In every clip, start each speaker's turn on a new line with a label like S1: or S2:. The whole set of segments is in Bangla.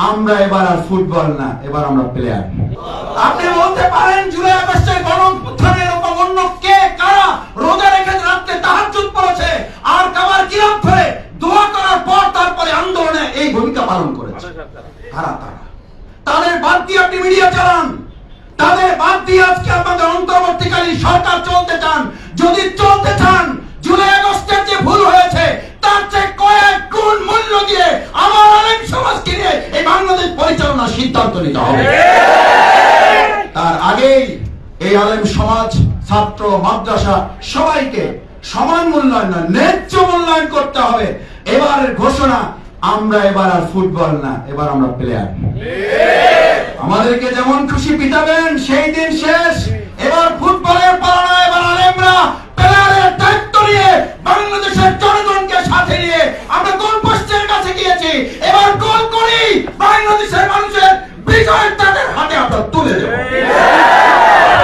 S1: আমরা এবার আর ফুটবল না, এবার আমরা প্লেয়ার। আপনি বলতে পারেন জুলাই আগস্টের গণঅভ্যুত্থানের উপর অন্য কে কারা রোজা রেখে রাতে তাহাজ্জুদ পড়েছে আর কাবার কিরাত ধরে দোয়া করার পর তারপরে আন্দোলনে এই ভূমিকা পালন করেছে। তাদের বাদ দিয়ে আপনি মিডিয়া চালান, তাদের বাদ দিয়ে আজকে আপনাদের অন্তর্বর্তীকালীন সরকার চলতে চান। যদি চলতে চান, জুলাই আগস্টের যে ভুল হয়েছে তার চেয়ে কয়েক গুণ মূল্য দিয়ে আমার আলেম সমাজকে নিয়ে এই বাংলাদেশ পরিচালনার সিদ্ধান্ত নিতে হবে। তার আগেই এই আলেম সমাজ, ছাত্র, মাদ্রাসা সবাইকে সমান মূল্যায়ন, ন্যায্য মূল্যায়ন করতে হবে। এবারের ঘোষণা, আমরা এবার আর ফুটবল না, এবার আমরা প্লেয়ার। আমাদেরকে যেমন খুশি পিটাবেন সেই দিন শেষ। এবার ফুটবলের পালা, এবার আলেমরা প্লেয়ারের দায়িত্ব নিয়ে বাংলাদেশের জনগণকে সাথে নিয়ে আমরা গোল পোস্টের কাছে গিয়েছি। এবার গোল করি, বাংলাদেশের মানুষের বিজয় তাদের হাতে আমরা তুলে দেব।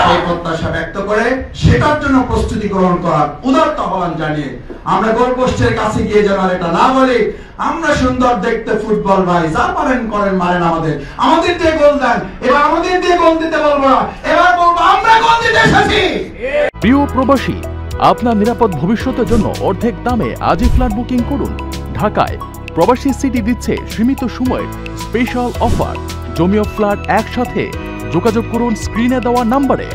S1: সেই প্রত্যাশা ব্যক্ত করে সেটার জন্য প্রস্তুতি গ্রহণ করার উদাত্ত আহ্বান জানিয়ে আমরা গোল পোস্টের কাছে গিয়ে যেন এটা না বলি আমরা সুন্দর দেখতে ফুটবল ভাই, যা পারেন করেন, মারেন আমাদের দিয়ে গোল দেন। এবার আমাদের দিয়ে গোল দিতে বলবো না, এবার বলবো আমরা গোল দিতে এসেছি।
S2: প্রিয় প্রবাসী, আপনার নিরাপদ ভবিষ্যতের জন্য অর্ধেক দামে আজই ফ্ল্যাট বুকিং করুন। ঢাকায় প্রবাসী সিটি দিচ্ছে সীমিত সময়ের স্পেশাল অফার। জমি ও ফ্ল্যাট একসাথে। যোগাযোগ করুন স্ক্রিনে দেওয়া নম্বরে।